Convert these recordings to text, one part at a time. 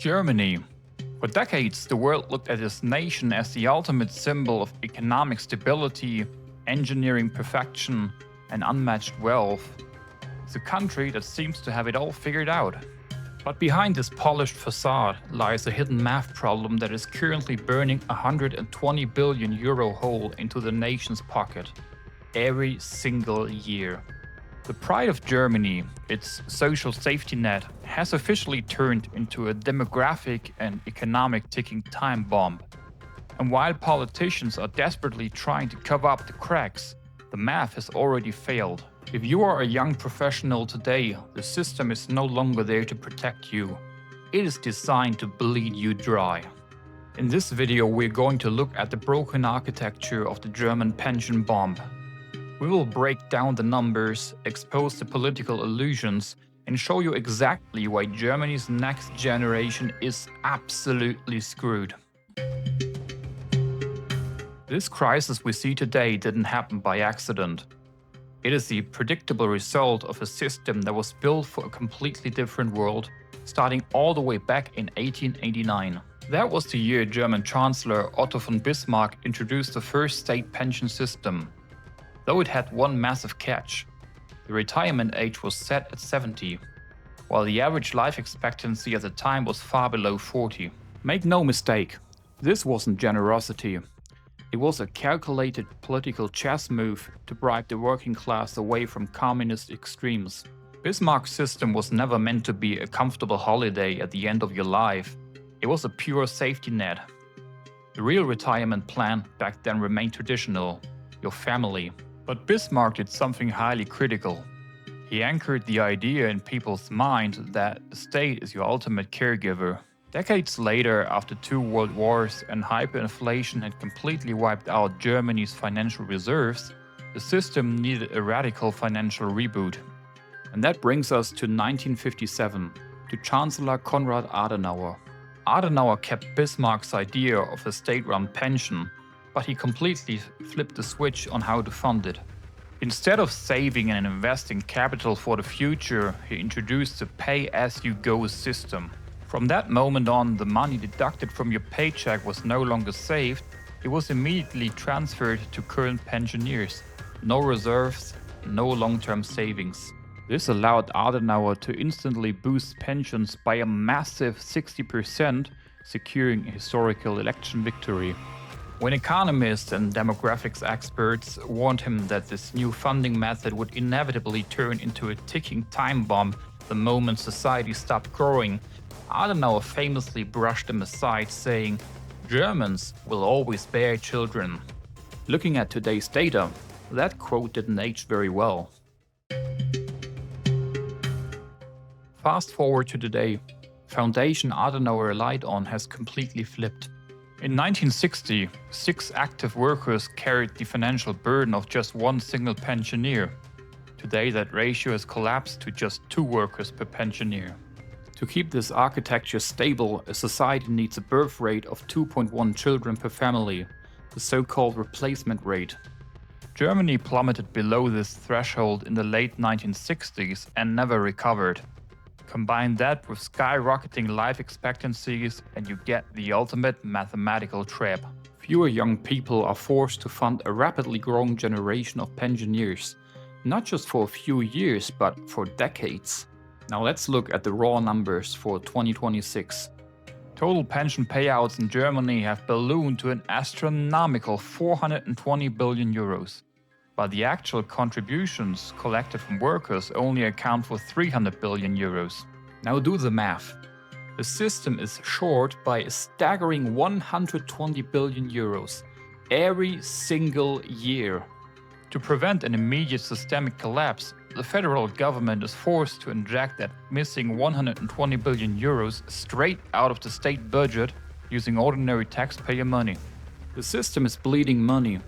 Germany. For decades, the world looked at this nation as the ultimate symbol of economic stability, engineering perfection, and unmatched wealth. It's a country that seems to have it all figured out. But behind this polished facade lies a hidden math problem that is currently burning a €120 billion hole into the nation's pocket every single year. The pride of Germany, its social safety net, has officially turned into a demographic and economic ticking time bomb. And while politicians are desperately trying to cover up the cracks, the math has already failed. If you are a young professional today, the system is no longer there to protect you. It is designed to bleed you dry. In this video, we're going to look at the broken architecture of the German pension bomb. We will break down the numbers, expose the political illusions, and show you exactly why Germany's next generation is absolutely screwed. This crisis we see today didn't happen by accident. It is the predictable result of a system that was built for a completely different world, starting all the way back in 1889. That was the year German Chancellor Otto von Bismarck introduced the first state pension system. Though it had one massive catch. The retirement age was set at 70, while the average life expectancy at the time was far below 40. Make no mistake, this wasn't generosity. It was a calculated political chess move to bribe the working class away from communist extremes. Bismarck's system was never meant to be a comfortable holiday at the end of your life. It was a pure safety net. The real retirement plan back then remained traditional, your family. But Bismarck did something highly critical. He anchored the idea in people's minds that the state is your ultimate caregiver. Decades later, after 2 world wars and hyperinflation had completely wiped out Germany's financial reserves, the system needed a radical financial reboot. And that brings us to 1957, to Chancellor Konrad Adenauer. Adenauer kept Bismarck's idea of a state-run pension, but he completely flipped the switch on how to fund it. Instead of saving and investing capital for the future, he introduced a pay-as-you-go system. From that moment on, the money deducted from your paycheck was no longer saved, it was immediately transferred to current pensioners. No reserves, no long-term savings. This allowed Adenauer to instantly boost pensions by a massive 60%, securing a historical election victory. When economists and demographics experts warned him that this new funding method would inevitably turn into a ticking time bomb the moment society stopped growing, Adenauer famously brushed them aside, saying, "Germans will always bear children." Looking at today's data, that quote didn't age very well. Fast forward to today, foundation Adenauer relied on has completely flipped. In 1960, 6 active workers carried the financial burden of just one single pensioner. Today that ratio has collapsed to just 2 workers per pensioner. To keep this architecture stable, a society needs a birth rate of 2.1 children per family, the so-called replacement rate. Germany plummeted below this threshold in the late 1960s and never recovered. Combine that with skyrocketing life expectancies and you get the ultimate mathematical trap. Fewer young people are forced to fund a rapidly growing generation of pensioners, not just for a few years, but for decades. Now let's look at the raw numbers for 2026. Total pension payouts in Germany have ballooned to an astronomical €420 billion. But the actual contributions collected from workers only account for €300 billion. Now do the math. The system is short by a staggering €120 billion every single year. To prevent an immediate systemic collapse, the federal government is forced to inject that missing €120 billion straight out of the state budget using ordinary taxpayer money. The system is bleeding money,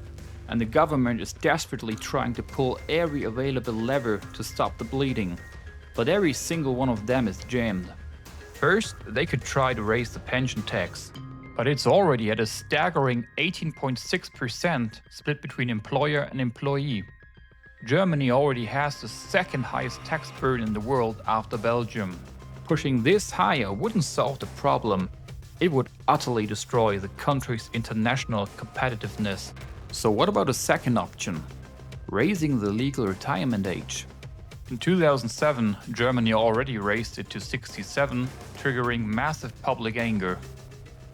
and the government is desperately trying to pull every available lever to stop the bleeding. But every single one of them is jammed. First, they could try to raise the pension tax, but it's already at a staggering 18.6% split between employer and employee. Germany already has the second highest tax burden in the world after Belgium. Pushing this higher wouldn't solve the problem. It would utterly destroy the country's international competitiveness. So what about a second option? Raising the legal retirement age. In 2007, Germany already raised it to 67, triggering massive public anger.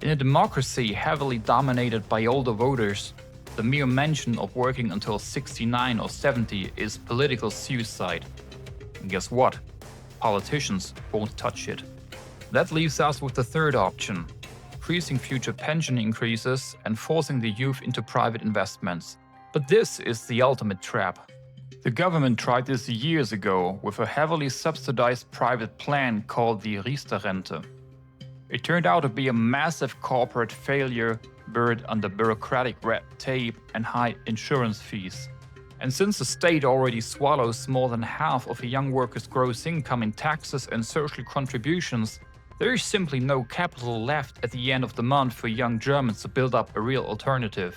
In a democracy heavily dominated by older voters, the mere mention of working until 69 or 70 is political suicide. And guess what? Politicians won't touch it. That leaves us with the third option: increasing future pension increases and forcing the youth into private investments. But this is the ultimate trap. The government tried this years ago with a heavily subsidized private plan called the Riester-Rente. It turned out to be a massive corporate failure buried under bureaucratic red tape and high insurance fees. And since the state already swallows more than half of a young worker's gross income in taxes and social contributions, there is simply no capital left at the end of the month for young Germans to build up a real alternative.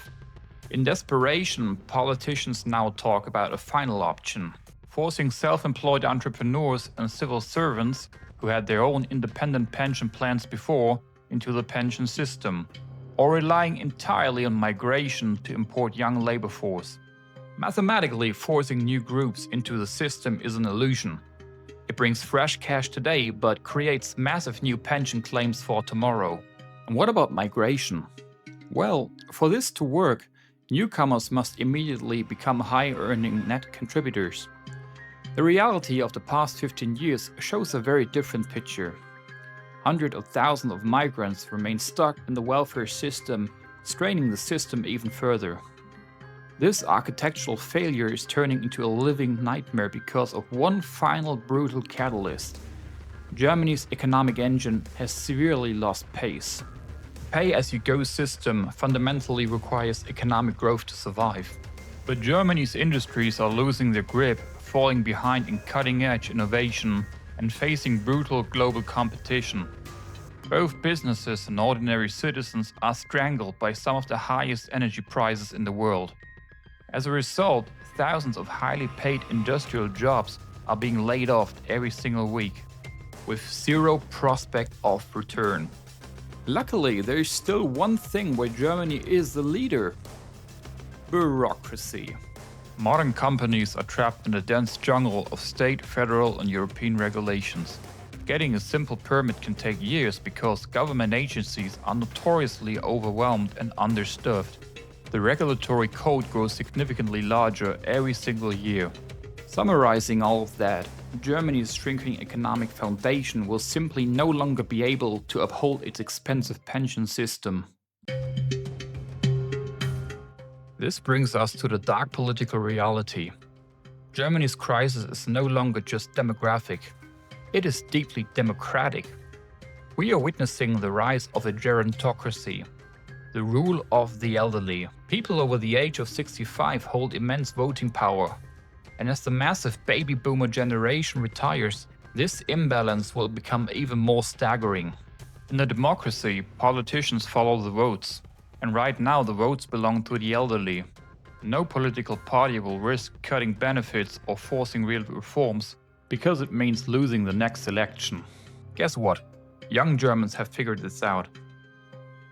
In desperation, politicians now talk about a final option: forcing self-employed entrepreneurs and civil servants who had their own independent pension plans before into the pension system, or relying entirely on migration to import young labor force. Mathematically, forcing new groups into the system is an illusion. It brings fresh cash today, but creates massive new pension claims for tomorrow. And what about migration? Well, for this to work, newcomers must immediately become high-earning net contributors. The reality of the past 15 years shows a very different picture. Hundreds of thousands of migrants remain stuck in the welfare system, straining the system even further. This architectural failure is turning into a living nightmare because of one final brutal catalyst. Germany's economic engine has severely lost pace. The pay-as-you-go system fundamentally requires economic growth to survive. But Germany's industries are losing their grip, falling behind in cutting-edge innovation and facing brutal global competition. Both businesses and ordinary citizens are strangled by some of the highest energy prices in the world. As a result, thousands of highly paid industrial jobs are being laid off every single week, with zero prospect of return. Luckily, there is still one thing where Germany is the leader: bureaucracy. Modern companies are trapped in a dense jungle of state, federal, and European regulations. Getting a simple permit can take years because government agencies are notoriously overwhelmed and understaffed. The regulatory code grows significantly larger every single year. Summarizing all of that, Germany's shrinking economic foundation will simply no longer be able to uphold its expensive pension system. This brings us to the dark political reality. Germany's crisis is no longer just demographic, it is deeply democratic. We are witnessing the rise of a gerontocracy, the rule of the elderly. People over the age of 65 hold immense voting power. And as the massive baby boomer generation retires, this imbalance will become even more staggering. In a democracy, politicians follow the votes. And right now the votes belong to the elderly. No political party will risk cutting benefits or forcing real reforms because it means losing the next election. Guess what? Young Germans have figured this out.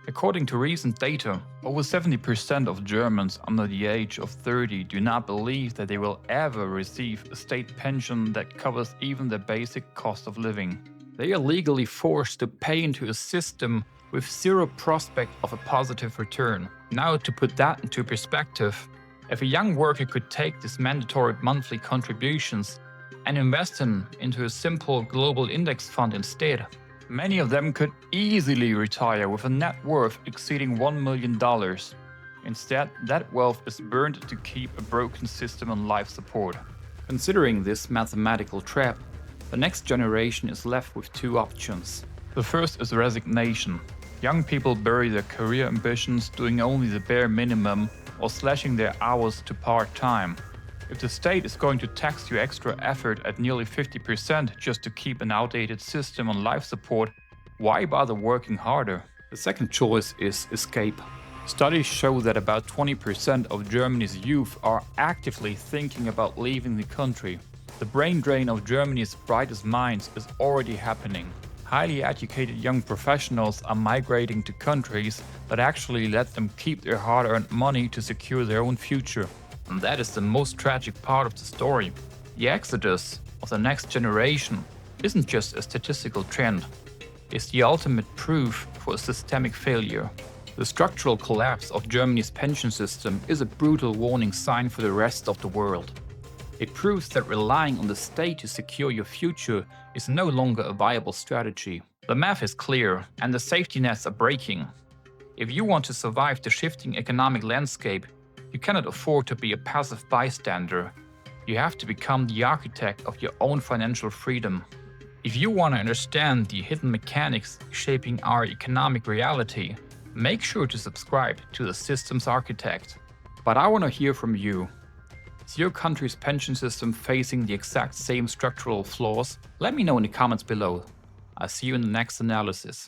According to recent data, over 70% of Germans under the age of 30 do not believe that they will ever receive a state pension that covers even their basic cost of living. They are legally forced to pay into a system with zero prospect of a positive return. Now, to put that into perspective, if a young worker could take these mandatory monthly contributions and invest them into a simple global index fund instead, many of them could easily retire with a net worth exceeding $1 million. Instead, that wealth is burned to keep a broken system on life support. Considering this mathematical trap, the next generation is left with two options. The first is resignation. Young people bury their career ambitions doing only the bare minimum or slashing their hours to part-time. If the state is going to tax your extra effort at nearly 50% just to keep an outdated system on life support, why bother working harder? The second choice is escape. Studies show that about 20% of Germany's youth are actively thinking about leaving the country. The brain drain of Germany's brightest minds is already happening. Highly educated young professionals are migrating to countries that actually let them keep their hard-earned money to secure their own future. And that is the most tragic part of the story. The exodus of the next generation isn't just a statistical trend. It's the ultimate proof for a systemic failure. The structural collapse of Germany's pension system is a brutal warning sign for the rest of the world. It proves that relying on the state to secure your future is no longer a viable strategy. The math is clear, and the safety nets are breaking. If you want to survive the shifting economic landscape, you cannot afford to be a passive bystander. You have to become the architect of your own financial freedom. If you want to understand the hidden mechanics shaping our economic reality, make sure to subscribe to The Systems Architect. But I want to hear from you. Is your country's pension system facing the exact same structural flaws? Let me know in the comments below. I'll see you in the next analysis.